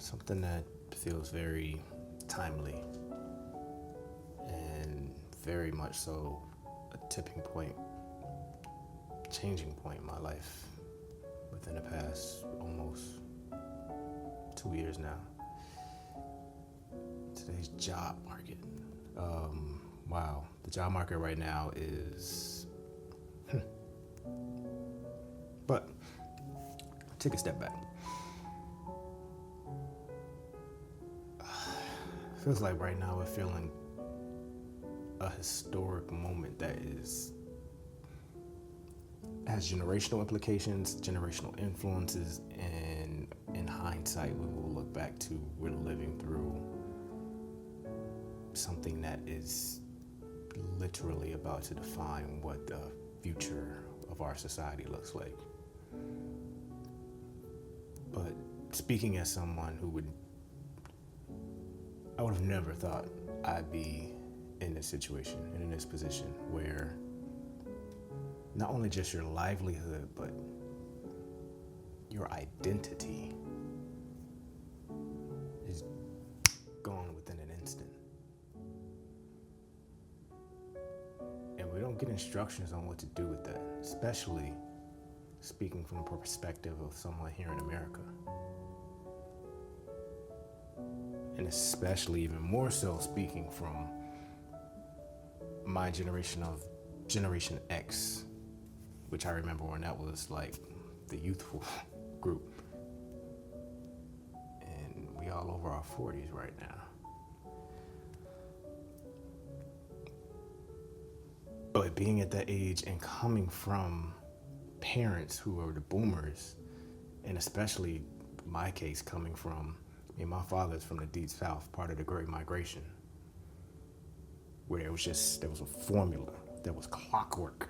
something that feels very timely and very much so a tipping point, changing point in my life within the past almost 2 years now. Today's job market. Wow, the job market right now is, but take a step back. Feels like right now we're feeling a historic moment that has generational implications, generational influences, and in hindsight, we will look back to we're living through something that is literally about to define what the future of our society looks like. But speaking as someone who I would have never thought I'd be in this situation and in this position where not only just your livelihood, but your identity is gone within an instant. And we don't get instructions on what to do with that, especially speaking from the perspective of someone here in America. And especially even more so speaking from my generation of Generation X, which I remember when that was like the youthful group. And we all over our 40s right now. But being at that age and coming from parents who are the boomers, and especially my case coming from, my father's from the Deep South, part of the Great Migration, where there was a formula, there was clockwork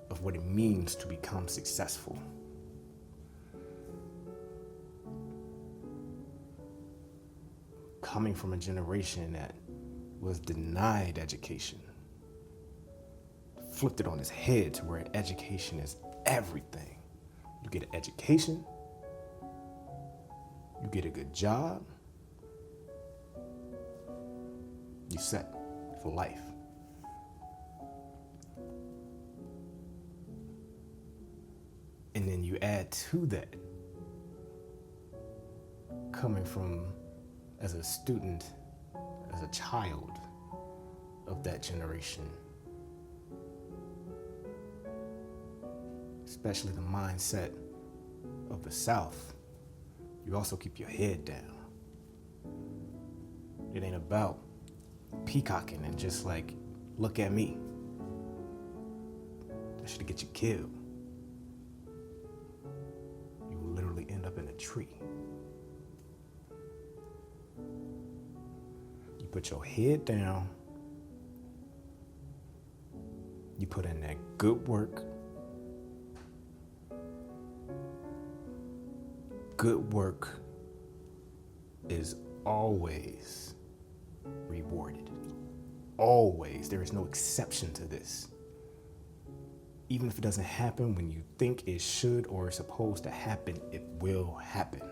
of what it means to become successful. Coming from a generation that was denied education, flipped it on its head to where education is everything. You get an education, you get a good job, you set for life. And then you add to that, coming from as a student, as a child of that generation, especially the mindset of the South, you also keep your head down. It ain't about peacocking and just like, look at me. That should get you killed. You will literally end up in a tree. You put your head down. You put in that good work. Good work is always rewarded. Always. There is no exception to this. Even if it doesn't happen when you think it should or is supposed to happen, it will happen.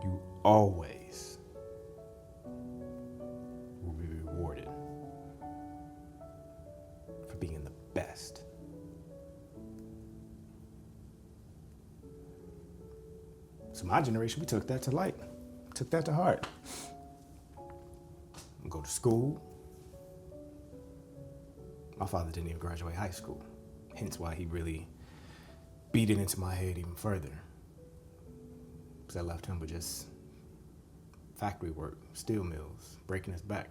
You always will be rewarded for being the best. So my generation, we took that to light, took that to heart. Go to school. My father didn't even graduate high school, hence why he really beat it into my head even further. Because I left him with just factory work, steel mills, breaking his back.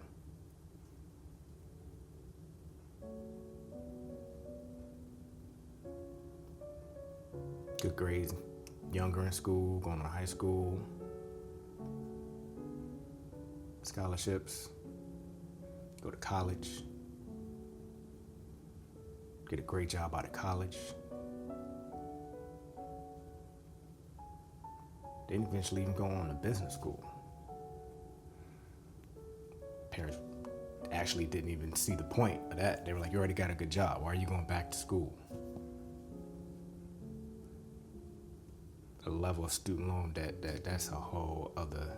Good grades. Younger in school, going to high school, scholarships, go to college, get a great job out of college, then eventually even go on to business school. Parents actually didn't even see the point of that. They were like, you already got a good job. Why are you going back to school? a level of student loan that's a whole other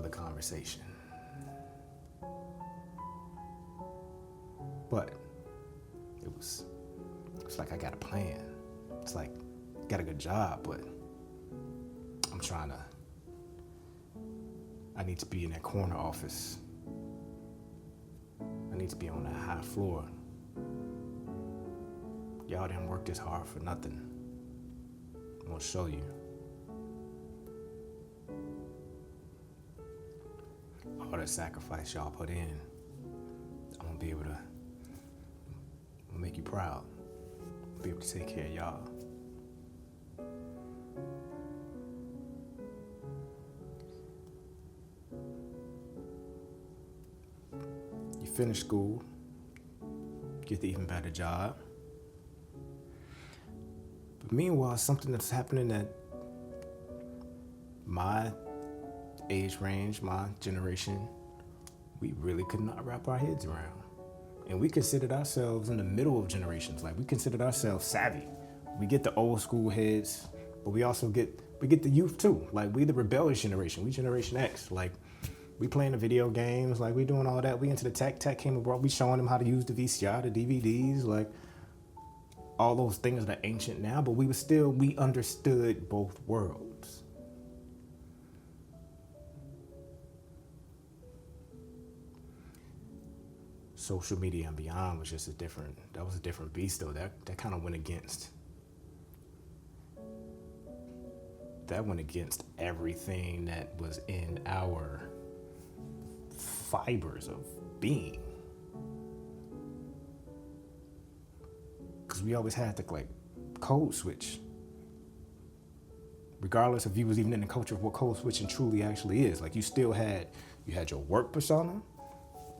conversation. But it's like I got a plan. It's like got a good job, but I need to be in that corner office. I need to be on that high floor. Y'all didn't work this hard for nothing. I'm gonna show you. All that sacrifice y'all put in, I'm gonna be able to make you proud. Be able to take care of y'all. You finish school, get the even better job. But meanwhile, something that's happening at my age range, my generation, we really could not wrap our heads around. And we considered ourselves in the middle of generations. Like, we considered ourselves savvy. We get the old school heads, but we get the youth too. Like, we the rebellious generation. We Generation X. Like, we playing the video games. Like, we doing all that. We into the tech. Tech came abroad. We showing them how to use the VCR, the DVDs, like all those things that are ancient now. But we understood both worlds. Social media and beyond was just a different beast though. That kind of went against everything that was in our fibers of being. Because we always had to like code switch. Regardless if you was even in the culture of what code switching truly actually is. Like, you had your work persona.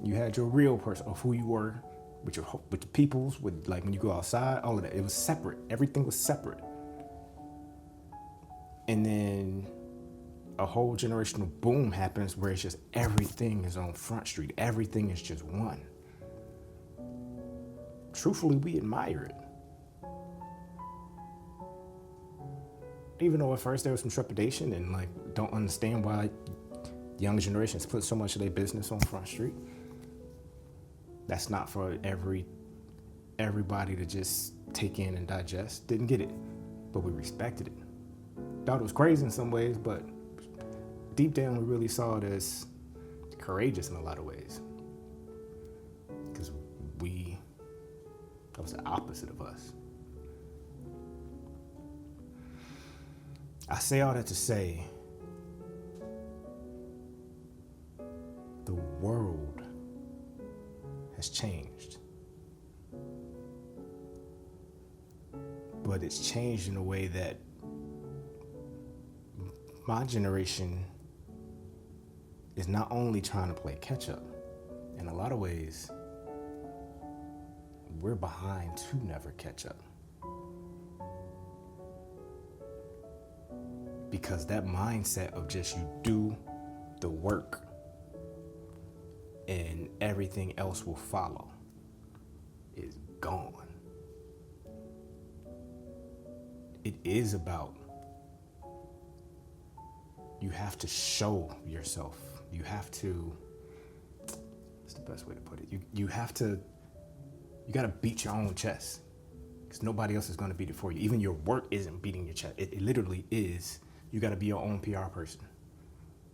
You had your real person of who you were with the peoples, with like when you go outside, all of that. It was separate. Everything was separate. And then a whole generational boom happens where it's just everything is on Front Street. Everything is just one. Truthfully, we admire it. Even though at first there was some trepidation and like don't understand why young generations put so much of their business on Front Street. That's not for everybody to just take in and digest. Didn't get it, but we respected it. Thought it was crazy in some ways, but deep down we really saw it as courageous in a lot of ways. Because that was the opposite of us. I say all that to say, the world has changed. But it's changed in a way that my generation is not only trying to play catch up, in a lot of ways, we're behind to never catch up. Because that mindset of just you do the work and everything else will follow is gone. It is about, you have to show yourself. You have to, what's the best way to put it? You got to beat your own chest, because nobody else is going to beat it for you. Even your work isn't beating your chest. It literally is. You got to be your own PR person.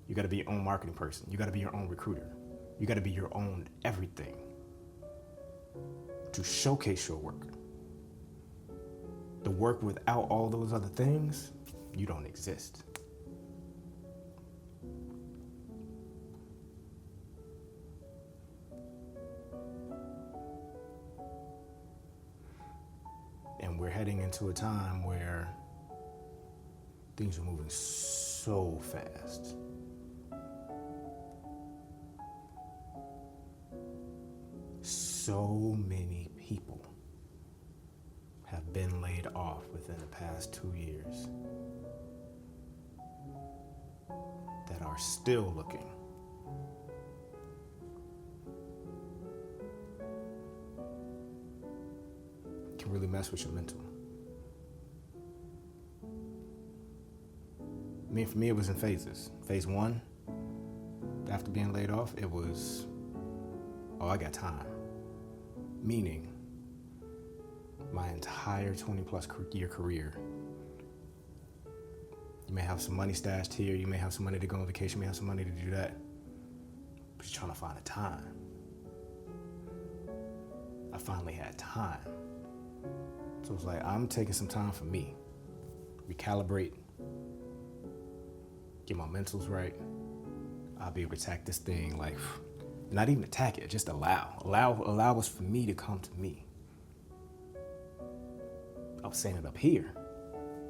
You got to be your own marketing person. You got to be your own recruiter. You got to be your own everything to showcase your work. The work without all those other things, you don't exist. And we're heading into a time where things are moving so fast. So many people have been laid off within the past 2 years that are still looking. Can really mess with your mental. For me, it was in phases. Phase one, after being laid off, it was, oh, I got time. Meaning, my entire 20-plus year career, you may have some money stashed here, you may have some money to go on vacation, you may have some money to do that, but you're trying to find a time. I finally had time. So it's like, I'm taking some time for me. Recalibrate. Get my mentals right. I'll be able to attack this thing like, not even attack it, just allow us for me to come to me. I was saying it up here.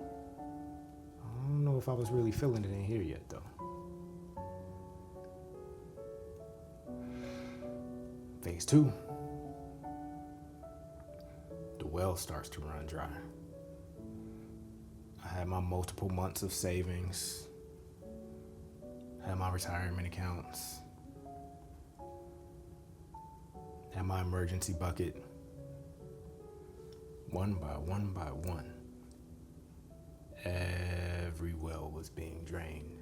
I don't know if I was really feeling it in here yet though. Phase two. The well starts to run dry. I had my multiple months of savings, had my retirement accounts, had my emergency bucket. One by one, every well was being drained.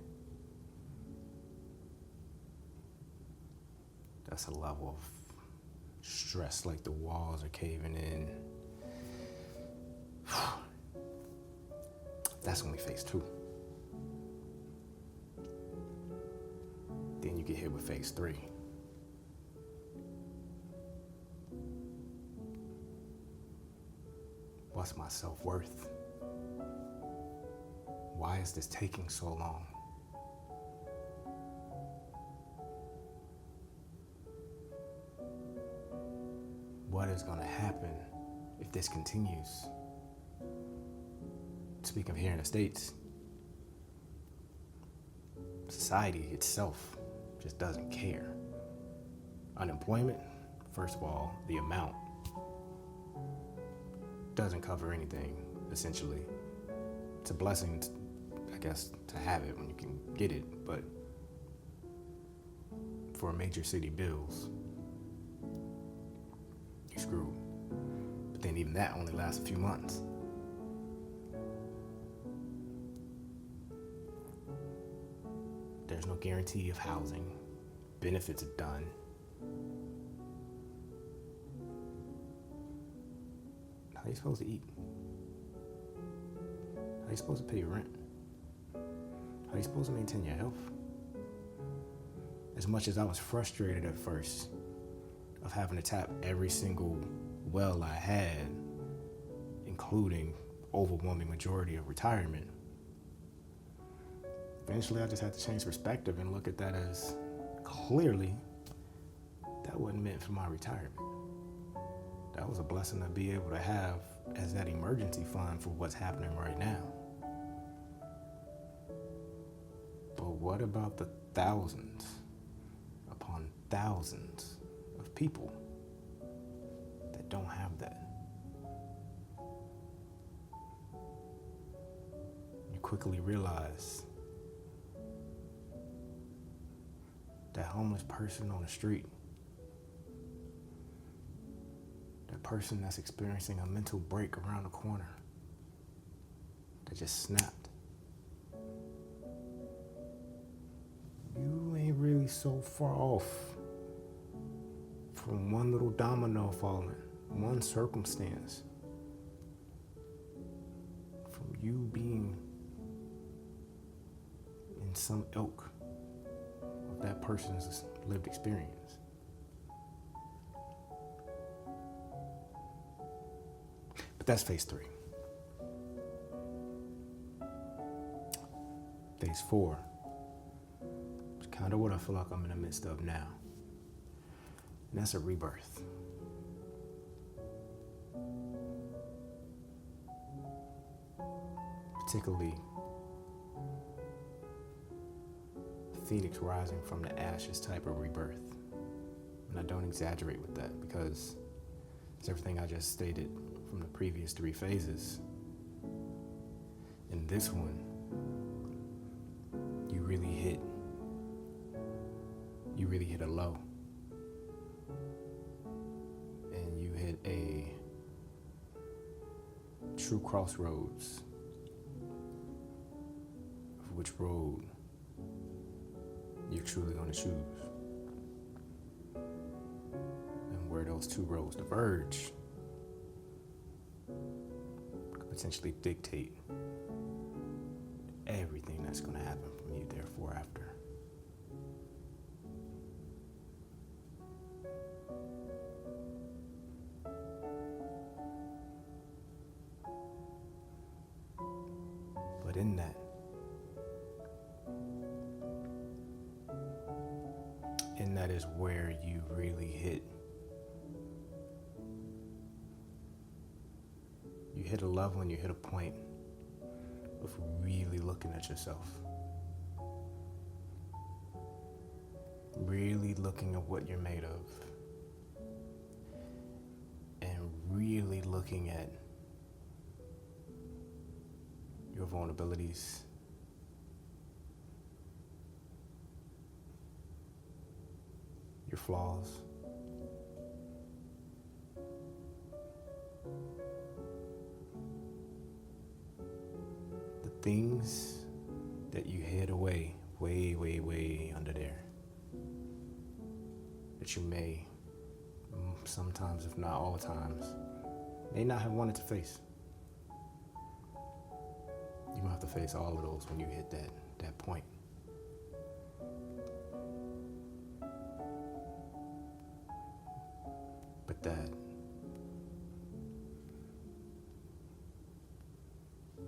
That's a level of stress, like the walls are caving in. That's only phase two. Then you get hit with phase three. What's my self-worth? Why is this taking so long? What is going to happen if this continues? Speaking of here in the States, society itself just doesn't care. Unemployment, first of all, the amount doesn't cover anything, essentially. It's a blessing, I guess, to have it when you can get it, but for major city bills, you're screwed. But then even that only lasts a few months. There's no guarantee of housing. Benefits are done. How are you supposed to eat? How are you supposed to pay your rent? How are you supposed to maintain your health? As much as I was frustrated at first of having to tap every single well I had, including overwhelming majority of retirement, eventually I just had to change perspective and look at that as clearly that wasn't meant for my retirement. That was a blessing to be able to have as that emergency fund for what's happening right now. But what about the thousands upon thousands of people that don't have that? You quickly realize that homeless person on the street, that person that's experiencing a mental break around the corner, that just snapped. You ain't really so far off from one little domino falling, one circumstance, from you being in some ilk of that person's lived experience. But that's phase three. Phase four is kind of what I feel like I'm in the midst of now. And that's a rebirth. Particularly Phoenix rising from the ashes type of rebirth. And I don't exaggerate with that because it's everything I just stated from the previous three phases. In this one, you really hit a low. And you hit a true crossroads of which road you're truly going to choose. And where those two roads diverge could potentially dictate everything that's going to happen from you therefore after. But in that is where you really hit a level and you hit a point of really looking at yourself, really looking at what you're made of, and really looking at your vulnerabilities, your flaws, the things that you hid away way under there, that you may, sometimes if not all times, may not have wanted to face. You might have to face all of those when you hit that point. But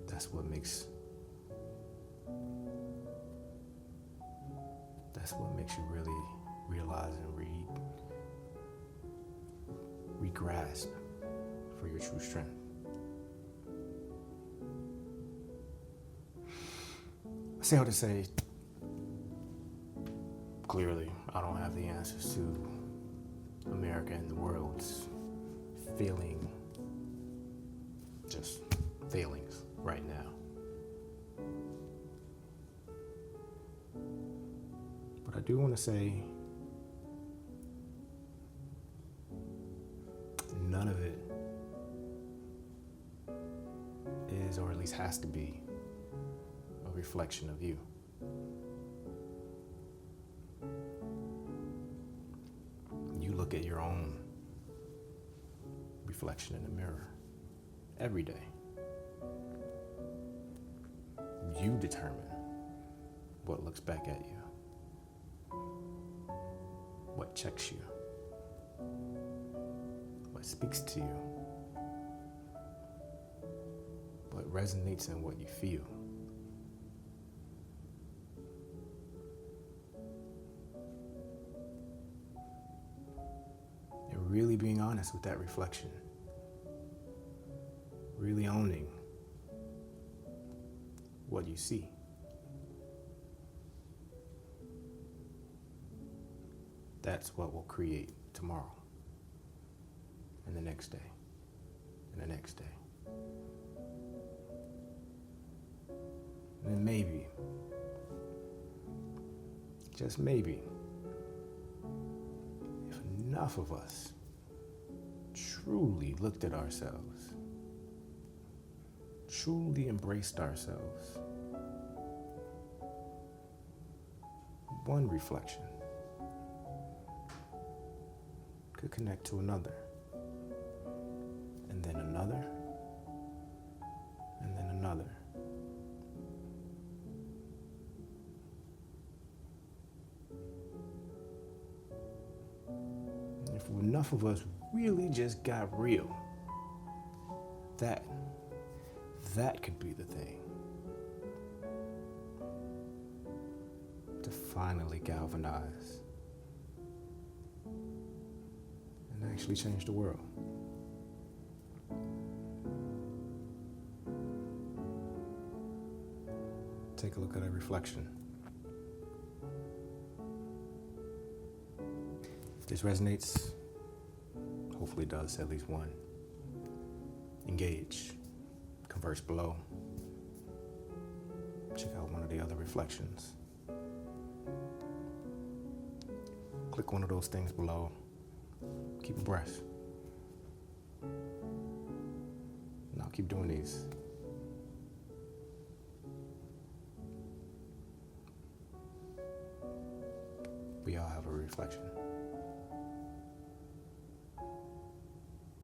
that's what makes you really realize and grasp for your true strength. I say all to say, clearly, I don't have the answers to America and the world's failings right now. But I do want to say none of it is, or at least has to be, a reflection of you. You look at your own reflection in the mirror every day. You determine what looks back at you, what checks you, what speaks to you, what resonates in what you feel. And really being honest with that reflection, really owning what you see. That's what will create tomorrow, and the next day, and the next day. And then maybe, just maybe, if enough of us truly looked at ourselves, truly embraced ourselves, one reflection could connect to another, and then another, and then another. And if enough of us really just got real, that could be the thing to finally galvanize and actually change the world. Take a look at a reflection. If this resonates, hopefully it does, at least one. Engage. Converse below. Check out one of the other reflections. Click one of those things below. Keep abreast. And I'll keep doing these. We all have a reflection.